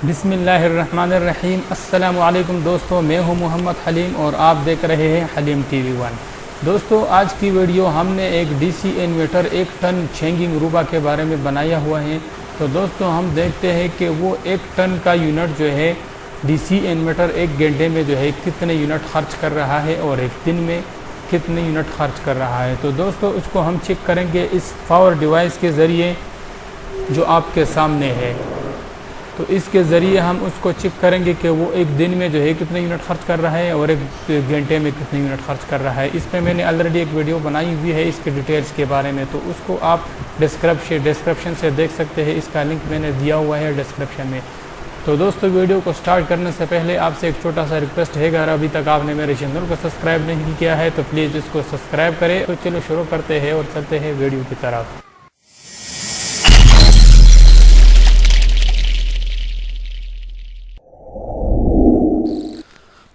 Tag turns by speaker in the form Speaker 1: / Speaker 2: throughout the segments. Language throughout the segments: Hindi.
Speaker 1: बिस्मिल्लाहिर्रहमानिर्रहीम। अस्सलामु अलैकुम दोस्तों, मैं हूं मोहम्मद हलीम और आप देख रहे हैं हलीम टीवी वन। दोस्तों, आज की वीडियो हमने एक डीसी इन्वर्टर 1 टन चेंजिंग रूबा के बारे में बनाया हुआ है। तो दोस्तों, हम देखते हैं कि वो 1 टन का यूनिट जो है डीसी इन्वर्टर 1 घंटे में जो है कितने यूनिट खर्च कर रहा है और एक दिन में कितने यूनिट खर्च कर रहा है। तो दोस्तों, उसको हम चेक करेंगे इस पावर डिवाइस के ज़रिए जो आपके सामने है। तो इसके ज़रिए हम उसको चेक करेंगे कि वो एक दिन में जो है कितने यूनिट खर्च कर रहा है और एक घंटे में कितने यूनिट खर्च कर रहा है। इस पर मैंने ऑलरेडी एक वीडियो बनाई हुई है इसके डिटेल्स के बारे में, तो उसको आप डिस्क्रिप्शन से देख सकते हैं। इसका लिंक मैंने दिया हुआ है डिस्क्रिप्शन में। तो दोस्तों, वीडियो को स्टार्ट करने से पहले आपसे एक छोटा सा रिक्वेस्ट है, अगर अभी तक आपने मेरे चैनल को सब्सक्राइब नहीं किया है तो प्लीज़ इसको सब्सक्राइब करें। तो चलो शुरू करते हैं और चलते हैं वीडियो की तरफ।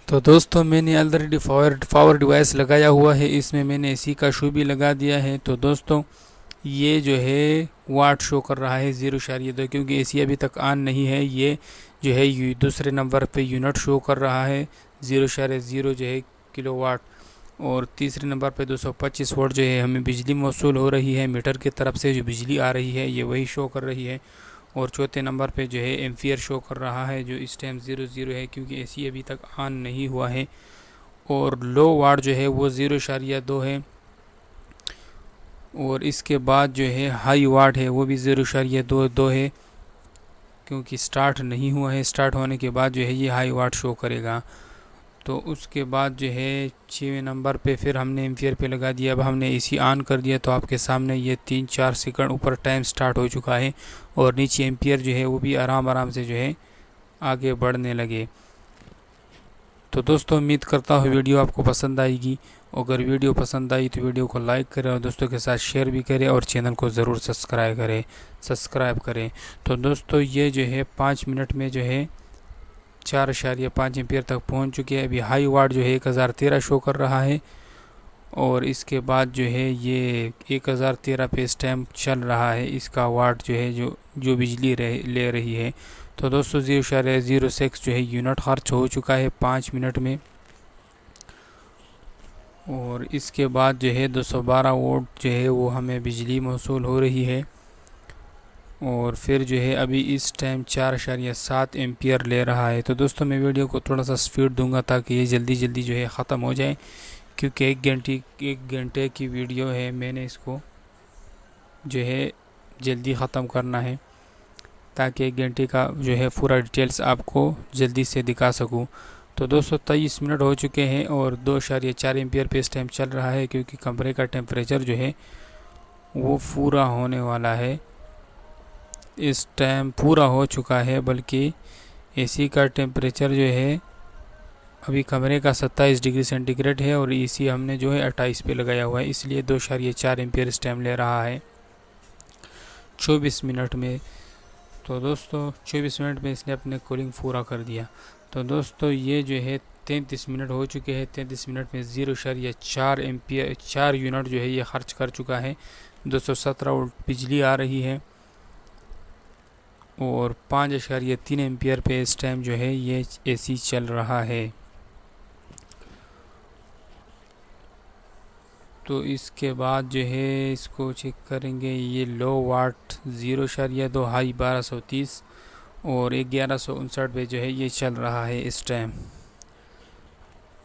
Speaker 1: तो दोस्तों, मैंने ऑलरेडी पावर डिवाइस लगाया हुआ है, इसमें मैंने एसी का शू भी लगा दिया है। तो दोस्तों, ये जो है वाट शो कर रहा है 0.2, क्योंकि एसी अभी तक ऑन नहीं है। ये जो है दूसरे नंबर पे यूनिट शो कर रहा है 0.0 जो है किलोवाट, और तीसरे नंबर पे 225 वोल्ट जो है हमें बिजली मौसूल हो रही है। मीटर की तरफ से जो बिजली आ रही है ये वही शो कर रही है। और चौथे नंबर पे जो है एम्पियर शो कर रहा है, जो इस टाइम 0.0 है क्योंकि एसी अभी तक ऑन नहीं हुआ है। और लो वाट जो है वो 0.2 है। और इसके बाद जो है हाई वाट है वो भी 0.2 है, क्योंकि स्टार्ट नहीं हुआ है। स्टार्ट होने के बाद जो है ये हाई वाट शो करेगा। तो उसके बाद जो है 6वें नंबर पे फिर हमने एम्पियर पे लगा दिया। अब हमने एसी ऑन कर दिया तो आपके सामने ये 3-4 सेकंड ऊपर टाइम स्टार्ट हो चुका है और नीचे एम्पियर जो है वो भी आराम से जो है आगे बढ़ने लगे। तो दोस्तों, उम्मीद करता हूँ वीडियो आपको पसंद आएगी। अगर वीडियो पसंद आई तो वीडियो को लाइक करें और दोस्तों के साथ शेयर भी करें और चैनल को ज़रूर सब्सक्राइब करें। तो दोस्तों, ये जो है 5 मिनट में जो है 4.5 एम्पियर तक पहुंच चुके हैं। अभी हाई वाट जो है 1013 शो कर रहा है और इसके बाद जो है ये 1013 पे इस टाइम चल रहा है। इसका वाट जो है जो बिजली ले रही है। तो दोस्तों, 0.06 जो है यूनिट खर्च हो चुका है 5 मिनट में। और इसके बाद जो है 212 वोल्ट जो है वो हमें बिजली मौसूल हो रही है। और फिर जो है अभी इस टाइम 4.7 एम्पियर ले रहा है। तो दोस्तों, मैं वीडियो को थोड़ा सा स्पीड दूंगा ताकि ये जल्दी जो है ख़त्म हो जाए, क्योंकि एक घंटे की वीडियो है। मैंने इसको जो है जल्दी ख़त्म करना है ताकि 1 घंटे का जो है पूरा डिटेल्स आपको जल्दी से दिखा सकूं। तो दोस्तों, 23 मिनट हो चुके हैं और 2.4 एम्पियर पे इस टाइम चल रहा है, क्योंकि कमरे का टेम्परेचर जो है वो पूरा होने वाला है। इस टाइम पूरा हो चुका है, बल्कि एसी का टेम्परेचर जो है अभी कमरे का 27 डिग्री सेंटीग्रेड है और एसी हमने जो है 28 पे लगाया हुआ है, इसलिए 2.4 एम्पियर इस टाइम ले रहा है 24 मिनट में। तो दोस्तों, 24 मिनट में इसने अपने कूलिंग पूरा कर दिया। तो दोस्तों, ये जो है 33 मिनट हो चुके हैं। 33 मिनट में 0.4 एम्पियर 4 यूनिट जो है ये खर्च कर चुका है। 217 वोल्ट बिजली आ रही है और 5.3 एम्पियर पे इस टाइम जो है ये एसी चल रहा है। तो इसके बाद जो है इसको चेक करेंगे। ये लो वाट 0.2, हाई 1230 और 1159 पे जो है ये चल रहा है इस टाइम।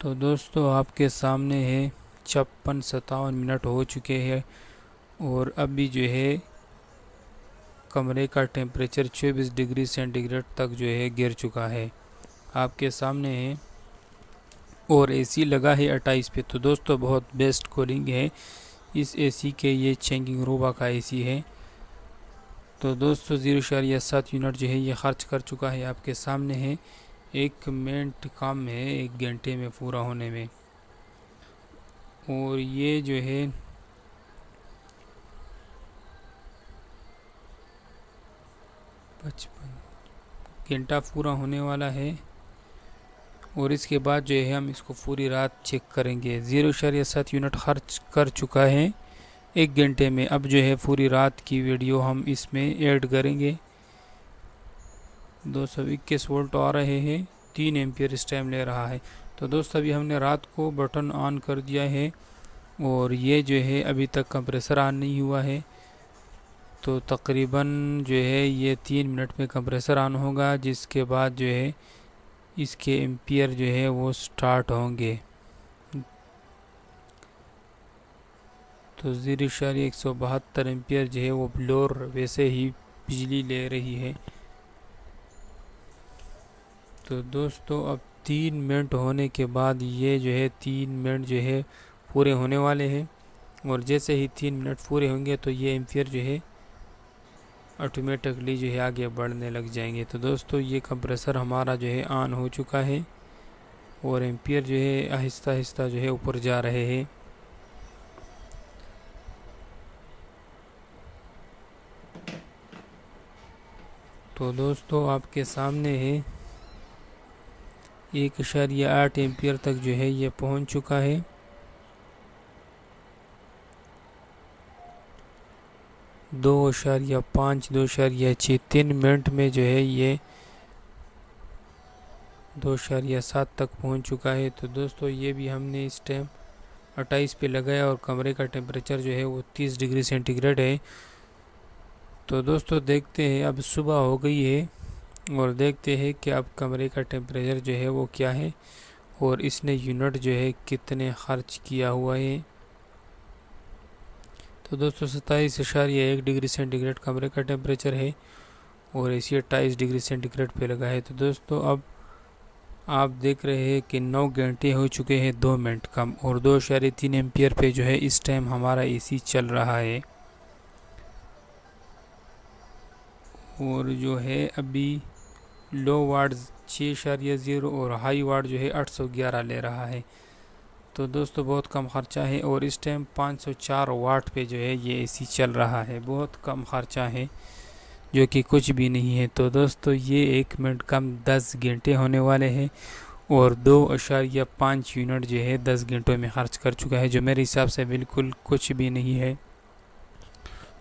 Speaker 1: तो दोस्तों, आपके सामने है 56-57 मिनट हो चुके हैं और अभी जो है कमरे का टेम्परेचर 24 डिग्री सेंटीग्रेड तक जो है गिर चुका है, आपके सामने है। और एसी लगा है 28 पे। तो दोस्तों, बहुत बेस्ट कूलिंग है इस एसी के। ये चेंजिंग रूबा का एसी है। तो दोस्तों, 0.7 यूनिट जो है ये खर्च कर चुका है, आपके सामने है। 1 मिनट कम है 1 घंटे में पूरा होने में। और ये जो है 55 घंटा पूरा होने वाला है। और इसके बाद जो है हम इसको पूरी रात चेक करेंगे। 0.7 यूनिट खर्च कर चुका है 1 घंटे में। अब जो है पूरी रात की वीडियो हम इसमें ऐड करेंगे। 221 वोल्ट आ रहे हैं, 3 एम्पियर इस टाइम ले रहा है। तो दोस्तों अभी हमने रात को बटन ऑन कर दिया है और ये जो है अभी तक कंप्रेसर ऑन नहीं हुआ है। तो तकरीबन जो है ये 3 मिनट में कंप्रेसर ऑन होगा, जिसके बाद जो है इसके एम्पियर जो है वो स्टार्ट होंगे। तो 0.172 एम्पियर जो है वो ब्लोअर वैसे ही बिजली ले रही है। तो दोस्तों अब 3 मिनट होने के बाद ये जो है 3 मिनट जो है पूरे होने वाले हैं, और जैसे ही 3 मिनट पूरे होंगे तो ये एम्पियर जो है ऑटोमेटिकली जो है आगे बढ़ने लग जाएंगे। तो दोस्तों ये कंप्रेसर हमारा जो है ऑन हो चुका है और एम्पियर जो है आहिस्ता आहिस्ता जो है ऊपर जा रहे हैं। तो दोस्तों आपके सामने है 1.8 एम्पियर तक जो है ये पहुंच चुका है। दो 2.6 3 मिनट में जो है ये 2.7 तक पहुंच चुका है। तो दोस्तों ये भी हमने इस टाइम 28 पे लगाया और कमरे का टेम्परेचर जो है वो 30 डिग्री सेंटीग्रेड है। तो दोस्तों देखते हैं, अब सुबह हो गई है और देखते हैं कि अब कमरे का टेम्परेचर जो है वो क्या है और इसने यूनिट जो है कितने खर्च किया हुआ है। तो दोस्तों 27.1 डिग्री सेंटीग्रेड कमरे का टेम्परेचर है और एसी 28 डिग्री सेंटीग्रेड पे लगा है। तो दोस्तों अब आप देख रहे हैं कि 9 घंटे हो चुके हैं 2 मिनट कम, और 2.3 एम्पियर पे जो है इस टाइम हमारा एसी चल रहा है। और जो है अभी लो वाट 6.0 और हाई वाट जो है 811 ले रहा है। तो दोस्तों बहुत कम खर्चा है और इस टाइम 504 वाट पे जो है ये एसी चल रहा है। बहुत कम खर्चा है, जो कि कुछ भी नहीं है। तो दोस्तों ये 1 मिनट कम 10 घंटे होने वाले हैं और 2.5 यूनिट जो है 10 घंटों में खर्च कर चुका है, जो मेरे हिसाब से बिल्कुल कुछ भी नहीं है।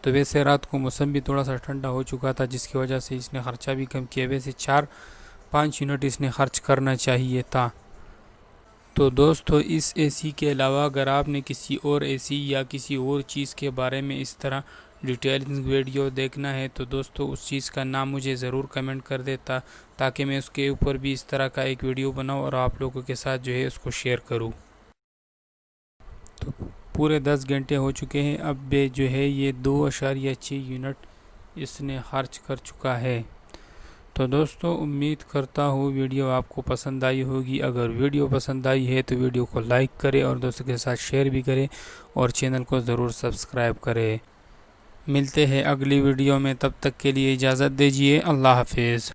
Speaker 1: तो वैसे रात को मौसम भी थोड़ा सा ठंडा हो चुका था, जिसकी वजह से इसने खर्चा भी कम किया। वैसे 4-5 यूनिट इसने खर्च करना चाहिए था। तो दोस्तों इस एसी के अलावा अगर आपने किसी और एसी या किसी और चीज़ के बारे में इस तरह डिटेलिंग वीडियो देखना है तो दोस्तों उस चीज़ का नाम मुझे ज़रूर कमेंट कर देता, ताकि मैं उसके ऊपर भी इस तरह का एक वीडियो बनाऊं और आप लोगों के साथ जो है उसको शेयर करूं। तो पूरे 10 घंटे हो चुके हैं, अब भी जो है ये 2.6 यूनिट इसने खर्च कर चुका है। तो दोस्तों उम्मीद करता हूँ वीडियो आपको पसंद आई होगी। अगर वीडियो पसंद आई है तो वीडियो को लाइक करें और दोस्तों के साथ शेयर भी करें और चैनल को ज़रूर सब्सक्राइब करें। मिलते हैं अगली वीडियो में, तब तक के लिए इजाज़त दीजिए। अल्लाह हाफिज़।